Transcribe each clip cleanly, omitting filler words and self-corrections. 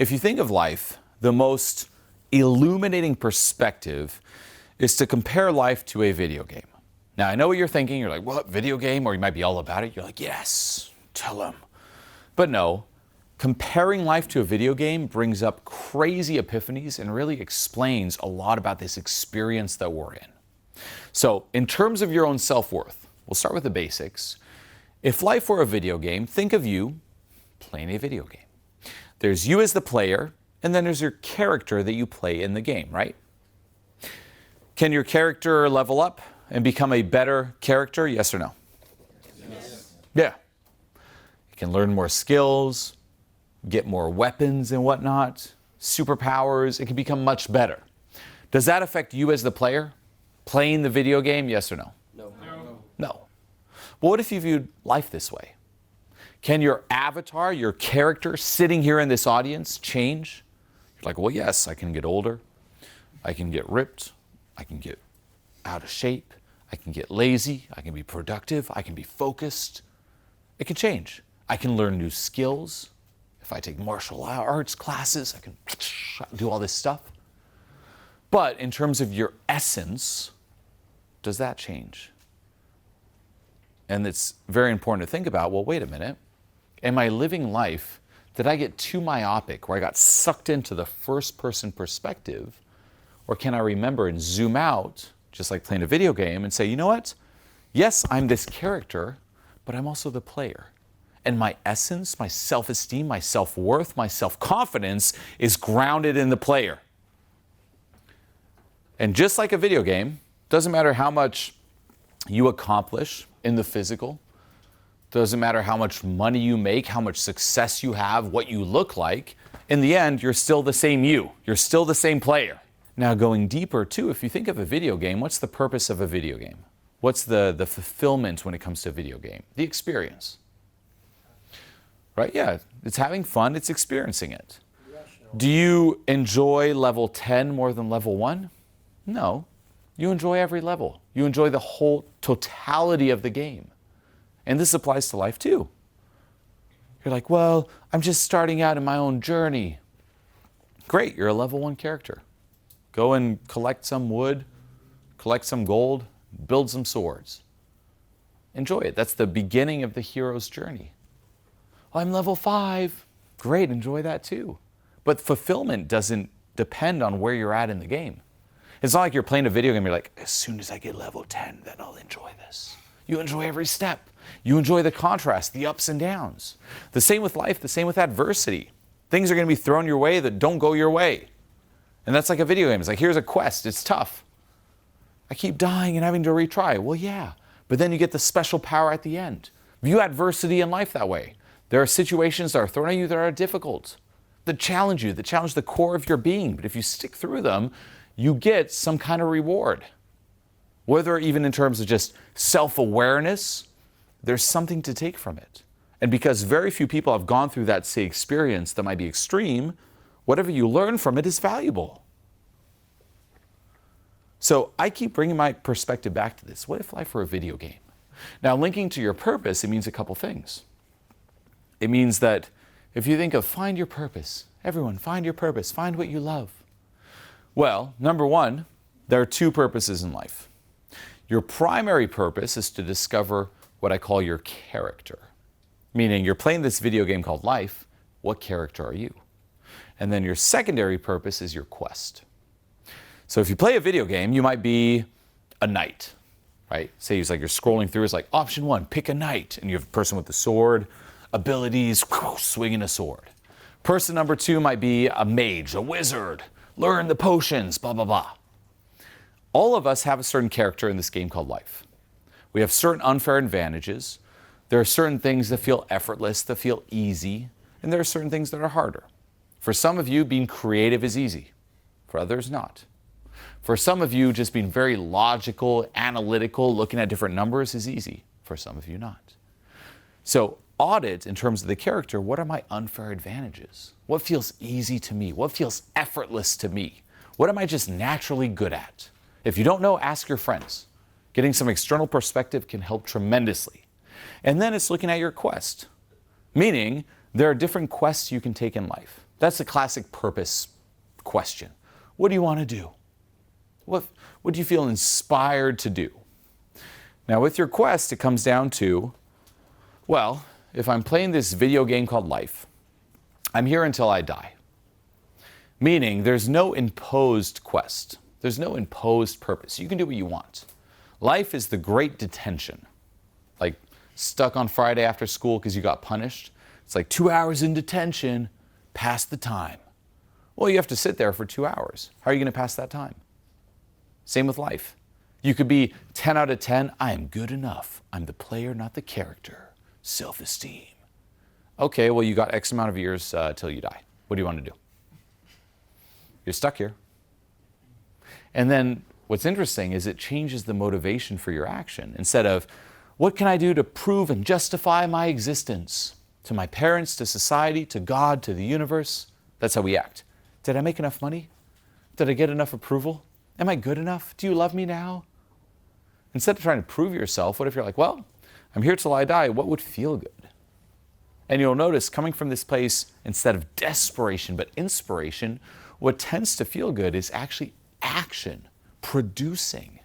If you think of life, the most illuminating perspective is to compare life to a video game. Now, I know what you're thinking. You're like, what, video game? Or you might be all about it. You're like, yes, tell them. But no, comparing life to a video game brings up crazy epiphanies and really explains a lot about this experience that we're in. So, in terms of your own self-worth, we'll start with the basics. If life were a video game, think of you playing a video game. There's you as the player, and then there's your character that you play in the game, right? Can your character level up and become a better character, yes or no? Yes. Yeah. You can learn more skills, get more weapons and whatnot, superpowers. It can become much better. Does that affect you as the player, playing the video game, yes or no? No. No. But what if you viewed life this way? Can your avatar, your character sitting here in this audience change? You're like, well, yes, I can get older. I can get ripped. I can get out of shape. I can get lazy. I can be productive. I can be focused. It can change. I can learn new skills. If I take martial arts classes, I can do all this stuff. But in terms of your essence, does that change? And it's very important to think about, well, wait a minute. Am I living life? Did I get too myopic where I got sucked into the first person perspective? Or can I remember and zoom out, just like playing a video game, and say, you know what? Yes, I'm this character, but I'm also the player. And my essence, my self-esteem, my self-worth, my self-confidence is grounded in the player. And just like a video game, doesn't matter how much you accomplish in the physical, doesn't matter how much money you make, how much success you have, what you look like, in the end, you're still the same you. You're still the same player. Now, going deeper too, if you think of a video game, what's the purpose of a video game? What's the fulfillment when it comes to a video game? The experience. Right? Yeah, it's having fun, it's experiencing it. Do you enjoy level 10 more than level 1? No. You enjoy every level. You enjoy the whole totality of the game. And this applies to life too. You're like, well, I'm just starting out in my own journey. Great, you're a level 1 character. Go and collect some wood, collect some gold, build some swords. Enjoy it. That's the beginning of the hero's journey. Oh, I'm level 5. Great, enjoy that too. But fulfillment doesn't depend on where you're at in the game. It's not like you're playing a video game, you're like, as soon as I get level 10, then I'll enjoy this. You enjoy every step. You enjoy the contrast, the ups and downs. The same with life, the same with adversity. Things are going to be thrown your way that don't go your way. And that's like a video game. It's like, here's a quest. It's tough. I keep dying and having to retry. Well, yeah. But then you get the special power at the end. View adversity in life that way. There are situations that are thrown at you that are difficult, that challenge you, that challenge the core of your being. But if you stick through them, you get some kind of reward. Whether even in terms of just self-awareness, there's something to take from it. And because very few people have gone through that, say, experience that might be extreme, whatever you learn from it is valuable. So I keep bringing my perspective back to this. What if life were a video game? Now, linking to your purpose, it means a couple things. It means that if you think of find your purpose, everyone, find your purpose, find what you love. Well, number one, there are two purposes in life. Your primary purpose is to discover what I call your character. Meaning you're playing this video game called life, what character are you? And then your secondary purpose is your quest. So if you play a video game, you might be a knight, right? Say it's like you're scrolling through, it's like option 1, pick a knight. And you have a person with the sword, abilities, swinging a sword. Person number 2 might be a mage, a wizard, learn the potions, blah, blah, blah. All of us have a certain character in this game called life. We have certain unfair advantages. There are certain things that feel effortless, that feel easy, and there are certain things that are harder. For some of you, being creative is easy. For others, not. For some of you, just being very logical, analytical, looking at different numbers is easy. For some of you, not. So audit in terms of the character, what are my unfair advantages? What feels easy to me? What feels effortless to me? What am I just naturally good at? If you don't know, ask your friends. Getting some external perspective can help tremendously. And then it's looking at your quest. Meaning, there are different quests you can take in life. That's the classic purpose question. What do you want to do? What do you feel inspired to do? Now with your quest, it comes down to, well, if I'm playing this video game called life, I'm here until I die. Meaning there's no imposed quest. There's no imposed purpose. You can do what you want. Life is the great detention. Like stuck on Friday after school because you got punished. It's like 2 hours in detention, pass the time. Well, you have to sit there for 2 hours. How are you going to pass that time? Same with life. You could be 10 out of 10. I am good enough. I'm the player, not the character. Self-esteem. Okay, well, you got X amount of years till you die. What do you want to do? You're stuck here. And then what's interesting is it changes the motivation for your action. Instead of, what can I do to prove and justify my existence? To my parents, to society, to God, to the universe. That's how we act. Did I make enough money? Did I get enough approval? Am I good enough? Do you love me now? Instead of trying to prove yourself, what if you're like, well, I'm here till I die. What would feel good? And you'll notice coming from this place, instead of desperation, but inspiration, what tends to feel good is actually action, producing,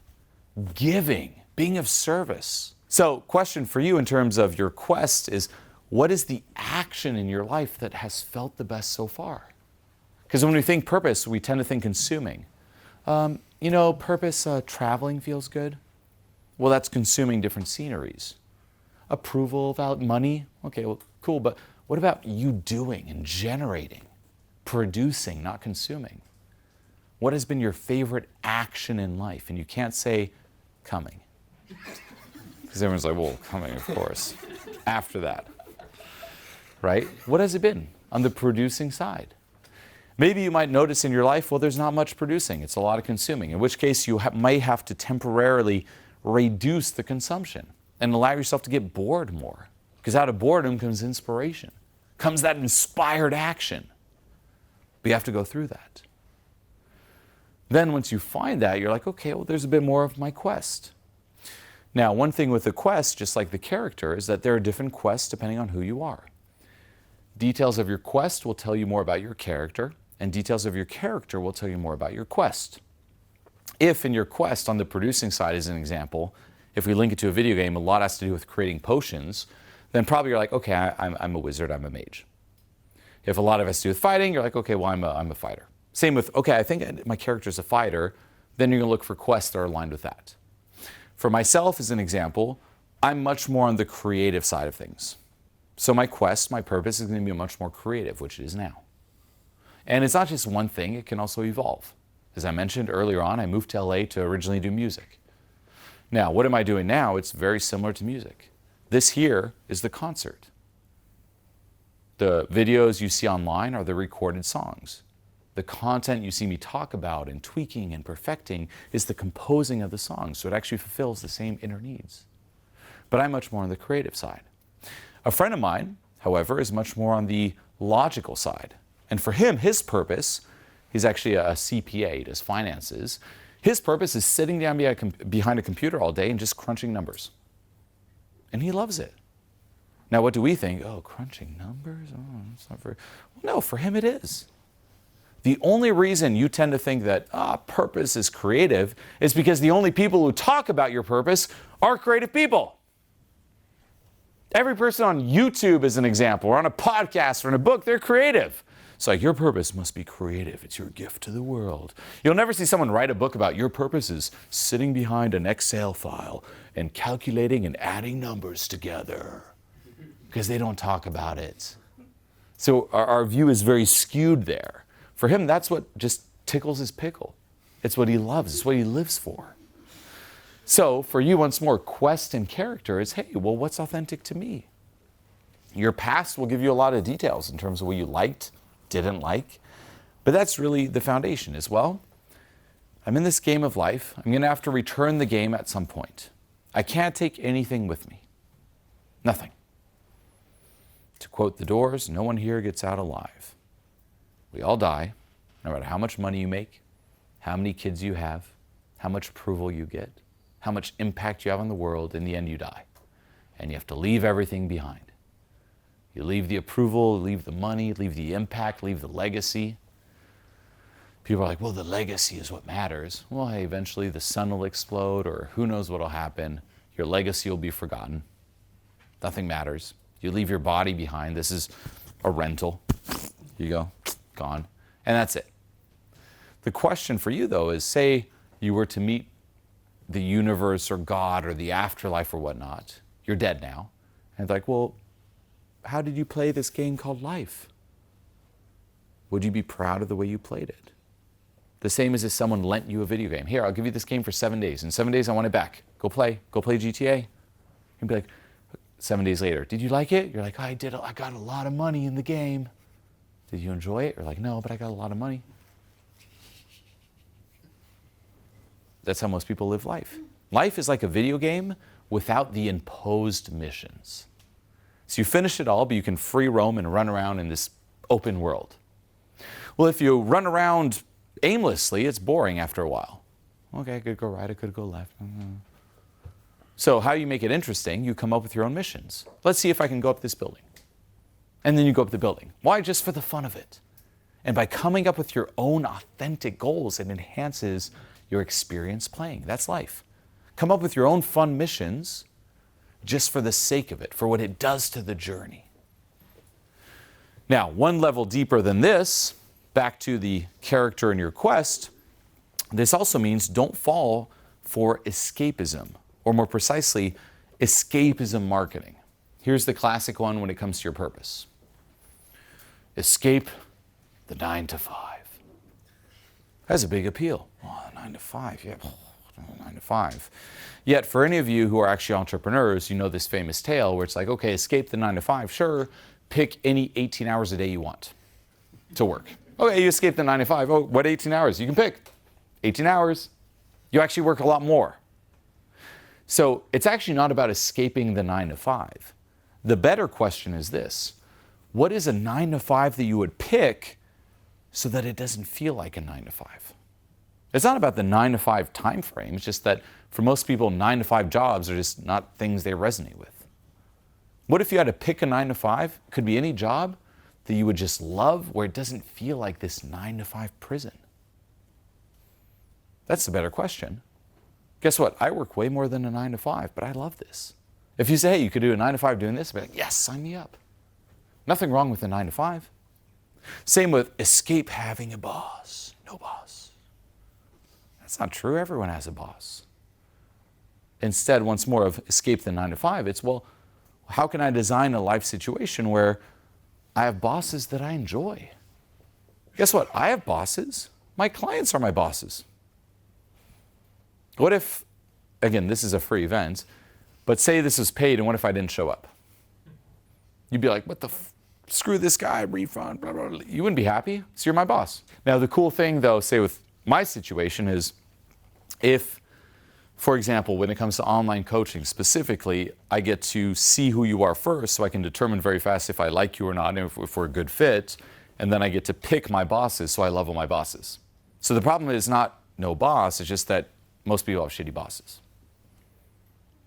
giving, being of service. So, question for you in terms of your quest is, what is the action in your life that has felt the best so far? Because when we think purpose, we tend to think consuming. Purpose, traveling feels good. Well, that's consuming different sceneries. Approval about money, okay, well, cool, but what about you doing and generating, producing, not consuming? What has been your favorite action in life? And you can't say coming. Because everyone's like, well, coming, of course. After that, right? What has it been on the producing side? Maybe you might notice in your life, well, there's not much producing. It's a lot of consuming, in which case you may have to temporarily reduce the consumption and allow yourself to get bored more. Because out of boredom comes inspiration, comes that inspired action. But you have to go through that. Then once you find that, you're like, okay, well, there's a bit more of my quest. Now, one thing with the quest, just like the character, is that there are different quests depending on who you are. Details of your quest will tell you more about your character, and details of your character will tell you more about your quest. If in your quest on the producing side, as an example, if we link it to a video game, a lot has to do with creating potions, then probably you're like, okay, I'm a wizard, I'm a mage. If a lot of it has to do with fighting, you're like, okay, well, I'm a fighter. Same with, okay, I think my character's a fighter, then you're gonna look for quests that are aligned with that. For myself, as an example, I'm much more on the creative side of things. So my quest, my purpose is gonna be much more creative, which it is now. And it's not just one thing, it can also evolve. As I mentioned earlier on, I moved to LA to originally do music. Now, what am I doing now? It's very similar to music. This here is the concert. The videos you see online are the recorded songs. The content you see me talk about and tweaking and perfecting is the composing of the songs, so it actually fulfills the same inner needs. But I'm much more on the creative side. A friend of mine, however, is much more on the logical side. And for him, his purpose, he's actually a CPA, he does finances. His purpose is sitting down behind a computer all day and just crunching numbers. And he loves it. Now, what do we think? Oh, crunching numbers? Oh, that's not very... Well, no, for him it is. The only reason you tend to think that purpose is creative is because the only people who talk about your purpose are creative people. Every person on YouTube, as an example, or on a podcast or in a book, they're creative. It's like, your purpose must be creative. It's your gift to the world. You'll never see someone write a book about your purpose is sitting behind an Excel file and calculating and adding numbers together, because they don't talk about it. So our view is very skewed there. For him, that's what just tickles his pickle. It's what he loves. It's what he lives for. So for you, once more, quest and character is, hey, well, what's authentic to me? Your past will give you a lot of details in terms of what you liked, didn't like. But that's really the foundation as well. I'm in this game of life. I'm going to have to return the game at some point. I can't take anything with me. Nothing. To quote The Doors, no one here gets out alive. We all die, no matter how much money you make, how many kids you have, how much approval you get, how much impact you have on the world. In the end, you die. And you have to leave everything behind. You leave the approval, leave the money, leave the impact, leave the legacy. People are like, well, the legacy is what matters. Well, hey, eventually the sun will explode, or who knows what will happen. Your legacy will be forgotten. Nothing matters. You leave your body behind. This is a rental. You go, gone. And that's it. The question for you, though, is say you were to meet the universe or God or the afterlife or whatnot. You're dead now. And it's like, well, how did you play this game called life? Would you be proud of the way you played it? The same as if someone lent you a video game. Here, I'll give you this game for 7 days. In 7 days, I want it back. Go play GTA. You'd be like, 7 days later, did you like it? You're like, I did. I got a lot of money in the game. Did you enjoy it? You're like, no, but I got a lot of money. That's how most people live life. Life is like a video game without the imposed missions. So you finish it all, but you can free roam and run around in this open world. Well, if you run around aimlessly, it's boring after a while. Okay, I could go right, I could go left. So how you make it interesting, you come up with your own missions. Let's see if I can go up this building. And then you go up the building. Why? Just for the fun of it. And by coming up with your own authentic goals, it enhances your experience playing. That's life. Come up with your own fun missions just for the sake of it, for what it does to the journey. Now, one level deeper than this, back to the character in your quest, this also means don't fall for escapism, or more precisely, escapism marketing. Here's the classic one when it comes to your purpose. Escape the 9 to 5. That's a big appeal. Oh, 9 to 5, yeah, 9 to 5. Yet for any of you who are actually entrepreneurs, you know this famous tale where it's like, okay, escape the 9 to 5, sure, pick any 18 hours a day you want to work. Okay, you escape the 9 to 5. Oh, what 18 hours? You can pick 18 hours. You actually work a lot more. So it's actually not about escaping the 9 to 5. The better question is this: what is a 9 to 5 that you would pick so that it doesn't feel like a 9 to 5? It's not about the 9 to 5 time frame. It's just that for most people, 9 to 5 jobs are just not things they resonate with. What if you had to pick a 9 to 5? Could be any job that you would just love, where it doesn't feel like this 9 to 5 prison. That's the better question. Guess what? I work way more than a 9 to 5, but I love this. If you say, hey, you could do a 9 to 5 doing this, I'd be like, yes, sign me up. Nothing wrong with a 9 to 5. Same with escape having a boss. No boss. That's not true. Everyone has a boss. Instead, once more of escape the 9 to 5, it's, well, how can I design a life situation where I have bosses that I enjoy? Guess what? I have bosses. My clients are my bosses. What if, again, this is a free event, but say this was paid, and what if I didn't show up? You'd be like, what the screw this guy, refund, blah, blah, blah. You wouldn't be happy, so you're my boss. Now, the cool thing, though, say with my situation is if, for example, when it comes to online coaching specifically, I get to see who you are first, so I can determine very fast if I like you or not, and if we're a good fit, and then I get to pick my bosses, so I love all my bosses. So the problem is not no boss, it's just that most people have shitty bosses.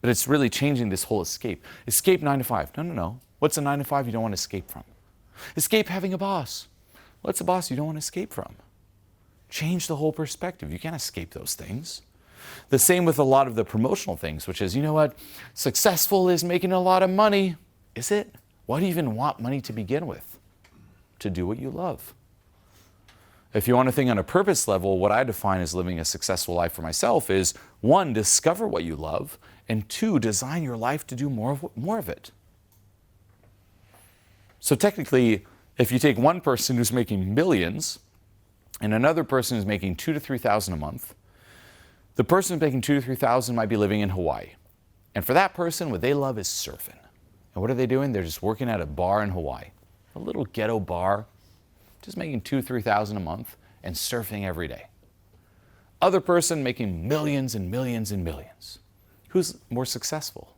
But it's really changing this whole escape. Escape 9 to 5. No. What's a 9 to 5 you don't want to escape from? Escape having a boss. What's a boss you don't want to escape from? Change the whole perspective. You can't escape those things. The same with a lot of the promotional things, which is, you know what? Successful is making a lot of money. Is it? Why do you even want money to begin with? To do what you love. If you want to think on a purpose level, what I define as living a successful life for myself is, 1, discover what you love, and 2, design your life to do more of it. So technically, if you take one person who's making millions and another person who's making $2,000 to $3,000 a month, the person who's making $2,000 to $3,000 might be living in Hawaii. And for that person, what they love is surfing. And what are they doing? They're just working at a bar in Hawaii, a little ghetto bar, just making $2,000 to $3,000 a month and surfing every day. Other person making millions and millions and millions. Who's more successful?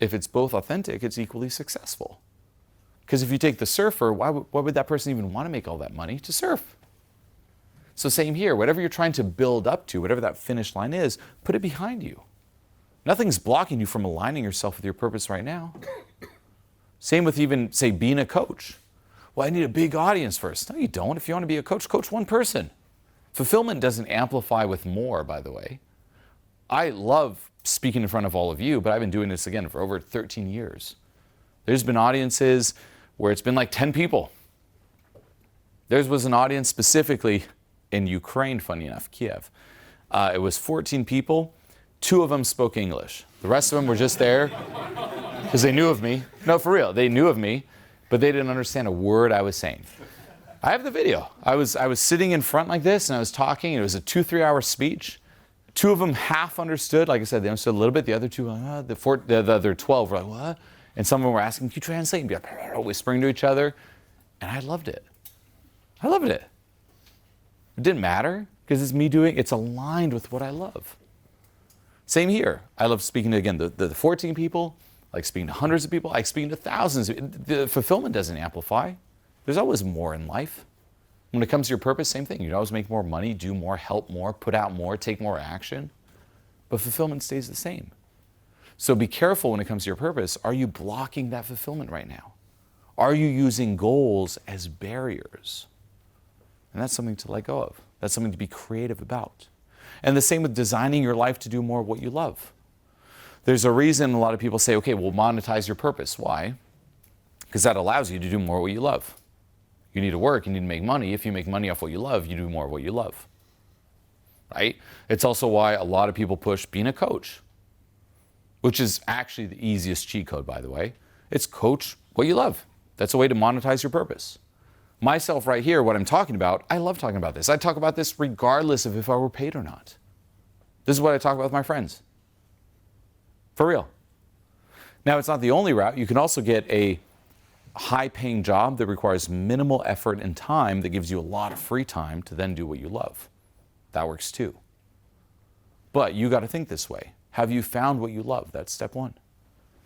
If it's both authentic, it's equally successful. Because if you take the surfer, why would that person even want to make all that money to surf? So same here, whatever you're trying to build up to, whatever that finish line is, put it behind you. Nothing's blocking you from aligning yourself with your purpose right now. Same with even, say, being a coach. Well, I need a big audience first. No, you don't. If you want to be a coach, coach one person. Fulfillment doesn't amplify with more, by the way. I love speaking in front of all of you, but I've been doing this again for over 13 years. There's been audiences where it's been like 10 people. Theirs was an audience specifically in Ukraine, funny enough, Kiev. It was 14 people. 2 of them spoke English. The rest of them were just there because they knew of me. No, for real, they knew of me, but they didn't understand a word I was saying. I have the video. I was sitting in front like this, and I was talking. It was a 2-3 hour speech. 2 of them half understood. Like I said, they understood a little bit. The other 2, the other 12 were like, what? And some of them were asking, can you translate? And be like, whispering to each other. And I loved it. I loved it. It didn't matter because it's me doing, it's aligned with what I love. Same here. I love speaking to, again, the 14 people. I like speaking to hundreds of people. I like speaking to thousands. The fulfillment doesn't amplify. There's always more in life. When it comes to your purpose, same thing. You always make more money, do more, help more, put out more, take more action. But fulfillment stays the same. So be careful when it comes to your purpose. Are you blocking that fulfillment right now? Are you using goals as barriers? And that's something to let go of. That's something to be creative about. And the same with designing your life to do more of what you love. There's a reason a lot of people say, okay, well, monetize your purpose. Why? Because that allows you to do more of what you love. You need to work, you need to make money. If you make money off what you love, you do more of what you love. Right? It's also why a lot of people push being a coach, which is actually the easiest cheat code, by the way. It's coach what you love. That's a way to monetize your purpose. Myself right here, what I'm talking about, I love talking about this. I talk about this regardless of if I were paid or not. This is what I talk about with my friends. For real. Now, it's not the only route. You can also get a high-paying job that requires minimal effort and time that gives you a lot of free time to then do what you love. That works too. But you got to think this way. Have you found what you love? That's step 1.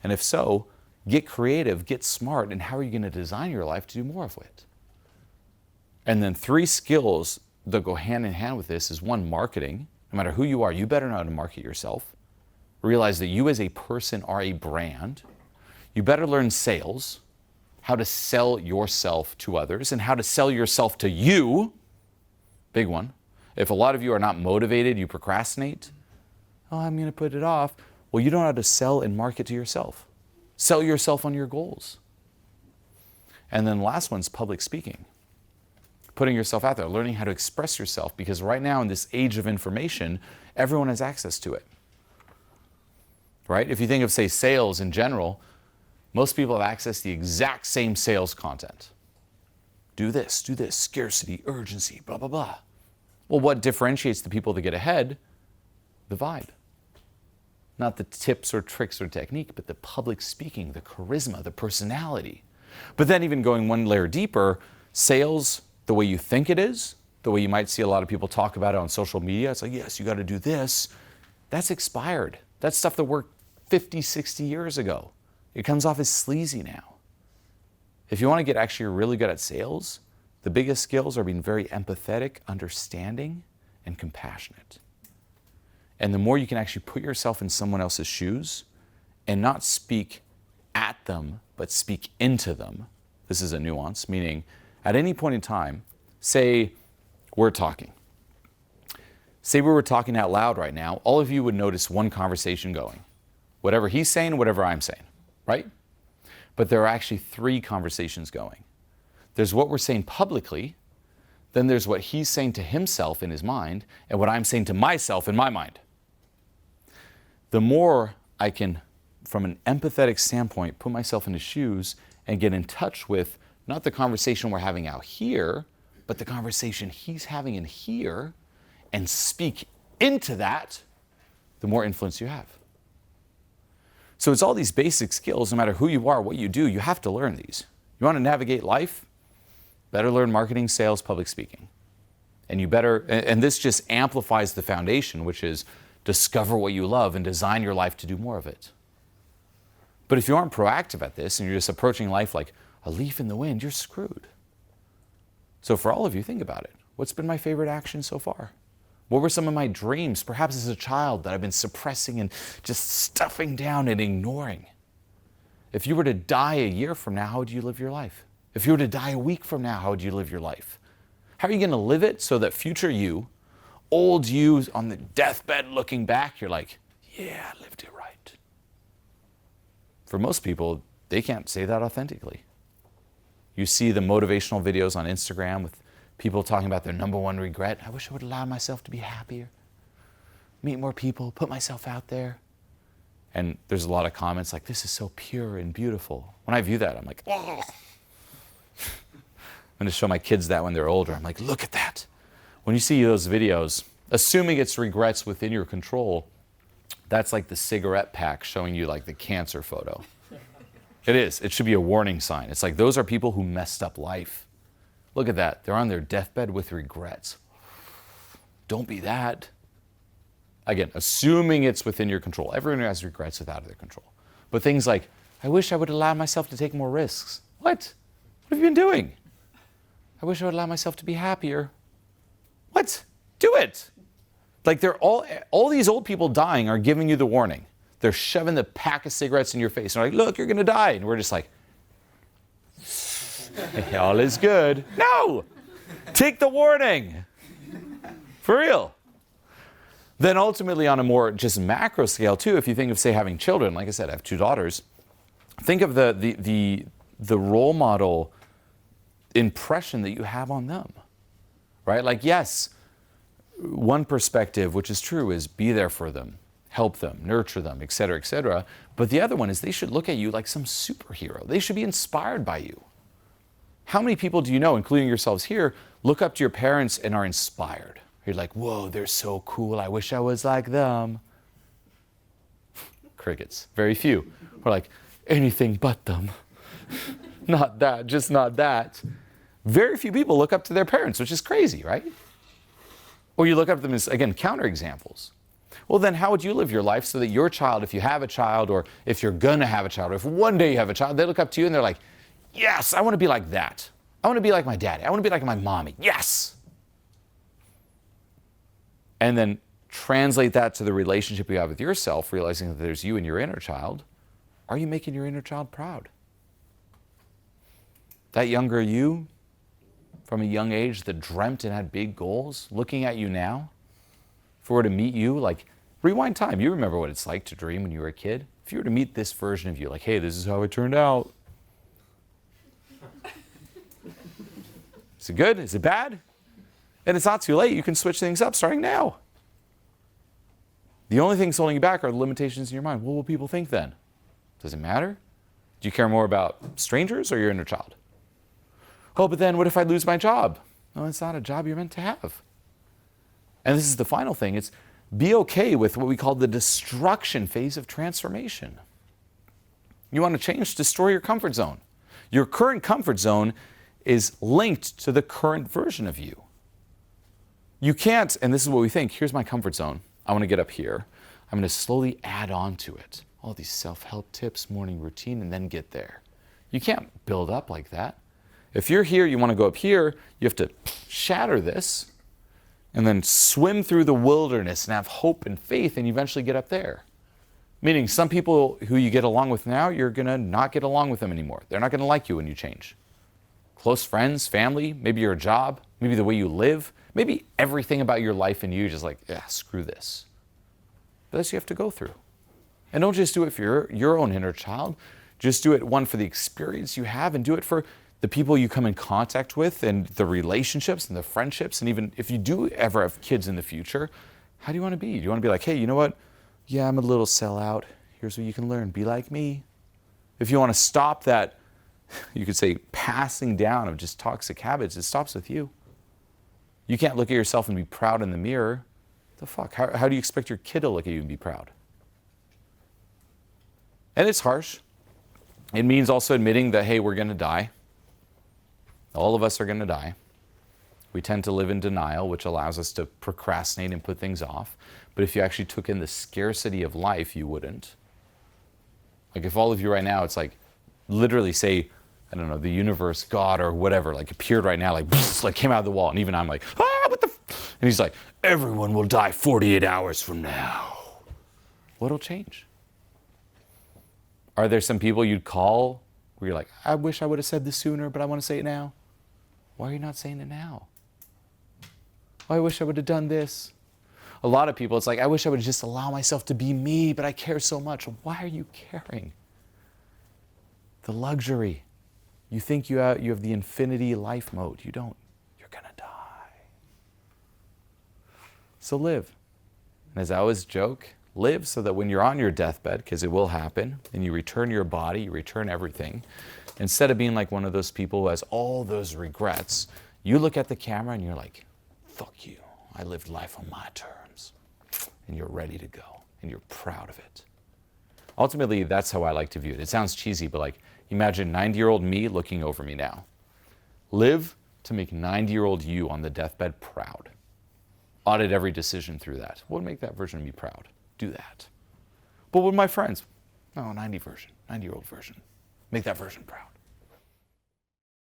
And if so, get creative, get smart, and how are you going to design your life to do more of it? And then 3 skills that go hand in hand with this is 1, marketing. No matter who you are, you better know how to market yourself. Realize that you as a person are a brand. You better learn sales, how to sell yourself to others, and how to sell yourself to you. Big one. If a lot of you are not motivated, you procrastinate. Oh, I'm going to put it off. Well, you don't know how to sell and market to yourself. Sell yourself on your goals. And then the last one's public speaking. Putting yourself out there, learning how to express yourself, because right now in this age of information, everyone has access to it. Right? If you think of, say, sales in general, most people have access to the exact same sales content. Do this, scarcity, urgency, blah, blah, blah. Well, what differentiates the people that get ahead? The vibe. Not the tips or tricks or technique, but the public speaking, the charisma, the personality. But then even going one layer deeper, sales, the way you think it is, the way you might see a lot of people talk about it on social media, it's like, yes, you got to do this. That's expired. That's stuff that worked 50, 60 years ago. It comes off as sleazy now. If you want to get actually really good at sales, the biggest skills are being very empathetic, understanding, and compassionate. And the more you can actually put yourself in someone else's shoes and not speak at them, but speak into them. This is a nuance, meaning at any point in time, say we're talking. Say we were talking out loud right now, all of you would notice one conversation going. Whatever he's saying, whatever I'm saying, right? But there are actually 3 conversations going. There's what we're saying publicly, then there's what he's saying to himself in his mind, and what I'm saying to myself in my mind. The more I can, from an empathetic standpoint, put myself in his shoes and get in touch with not the conversation we're having out here, but the conversation he's having in here, and speak into that, the more influence you have. So it's all these basic skills, no matter who you are, what you do, you have to learn these. You want to navigate life? Better learn marketing, sales, public speaking. And this just amplifies the foundation, which is discover what you love and design your life to do more of it. But if you aren't proactive at this and you're just approaching life like a leaf in the wind, you're screwed. So for all of you, think about it. What's been my favorite action so far? What were some of my dreams, perhaps as a child, that I've been suppressing and just stuffing down and ignoring? If you were to die a year from now, how would you live your life? If you were to die a week from now, how would you live your life? How are you going to live it so that future you, old you on the deathbed looking back, you're like, yeah, I lived it right. For most people, they can't say that authentically. You see the motivational videos on Instagram with people talking about their number one regret. I wish I would allow myself to be happier, meet more people, put myself out there. And there's a lot of comments like, this is so pure and beautiful. When I view that, I'm like, oh. I'm going to show my kids that when they're older. I'm like, look at that. When you see those videos, assuming it's regrets within your control, that's like the cigarette pack showing you like the cancer photo. It is. It should be a warning sign. It's like, those are people who messed up life. Look at that. They're on their deathbed with regrets. Don't be that. Again, assuming it's within your control. Everyone has regrets without their control. But things like, I wish I would allow myself to take more risks. What? What have you been doing? I wish I would allow myself to be happier. What? Do it. Like they're all these old people dying are giving you the warning. They're shoving the pack of cigarettes in your face. And they're like, look, you're going to die. And we're just like, all is good. No! Take the warning. For real. Then ultimately on a more just macro scale too, if you think of, say, having children, like I said, I have 2 daughters, think of the role model impression that you have on them, right? Like, yes, one perspective, which is true, is be there for them, help them, nurture them, et cetera, but the other one is they should look at you like some superhero. They should be inspired by you. How many people do you know, including yourselves here, look up to your parents and are inspired? You're like, whoa, they're so cool. I wish I was like them. Crickets. Very few. We're like, anything but them. Not that, just not that. Very few people look up to their parents, which is crazy, right? Or you look up to them as, again, counterexamples. Well, then how would you live your life so that your child, if you have a child, or if you're going to have a child, or if one day you have a child, they look up to you and they're like, yes, I want to be like that. I want to be like my daddy. I want to be like my mommy. Yes. And then translate that to the relationship you have with yourself, realizing that there's you and your inner child. Are you making your inner child proud? That younger you, from a young age, that dreamt and had big goals, looking at you now, if we were to meet you, like, rewind time. You remember what it's like to dream when you were a kid. If you were to meet this version of you, like, hey, this is how it turned out. Is it good? Is it bad? And it's not too late. You can switch things up starting now. The only things holding you back are the limitations in your mind. What will people think then? Does it matter? Do you care more about strangers or your inner child? Oh, but then what if I lose my job? No, it's not a job you're meant to have. And this is the final thing. It's be okay with what we call the destruction phase of transformation. You want to change? Destroy your comfort zone. Your current comfort zone is linked to the current version of you. You can't, and this is what we think, here's my comfort zone. I want to get up here. I'm going to slowly add on to it. All these self-help tips, morning routine, and then get there. You can't build up like that. If you're here, you want to go up here, you have to shatter this and then swim through the wilderness and have hope and faith and eventually get up there. Meaning some people who you get along with now, you're going to not get along with them anymore. They're not going to like you when you change. Close friends, family, maybe your job, maybe the way you live, maybe everything about your life and you just like, yeah, screw this. But that's what you have to go through. And don't just do it for your own inner child. Just do it, one, for the experience you have, and do it for the people you come in contact with and the relationships and the friendships. And even if you do ever have kids in the future, how do you want to be? Do you want to be like, hey, you know what? Yeah, I'm a little sellout. Here's what you can learn. Be like me. If you want to stop that, you could say, passing down of just toxic habits, it stops with you. You can't look at yourself and be proud in the mirror. The fuck? How do you expect your kid to look at you and be proud? And it's harsh. It means also admitting that, hey, we're going to die. All of us are going to die. We tend to live in denial, which allows us to procrastinate and put things off. But if you actually took in the scarcity of life, you wouldn't. Like if all of you right now, it's like literally say, I don't know, the universe, God or whatever, like appeared right now, like came out of the wall. And even I'm like, ah, what the And he's like, everyone will die 48 hours from now. What'll change? Are there some people you'd call where you're like, I wish I would have said this sooner, but I want to say it now? Why are you not saying it now? Oh, I wish I would have done this. A lot of people, it's like, I wish I would just allow myself to be me, but I care so much. Why are you caring? The luxury. You think you have the infinity life mode. You don't. You're going to die. So live. And as I always joke, live so that when you're on your deathbed, because it will happen, and you return your body, you return everything, instead of being like one of those people who has all those regrets, you look at the camera and you're like, fuck you. I lived life on my terms. And you're ready to go. And you're proud of it. Ultimately, that's how I like to view it. It sounds cheesy, but like, imagine 90-year-old me looking over me now. Live to make 90-year-old you on the deathbed proud. Audit every decision through that. What would make that version of me proud? Do that. But with my friends, 90-year-old version. Make that version proud.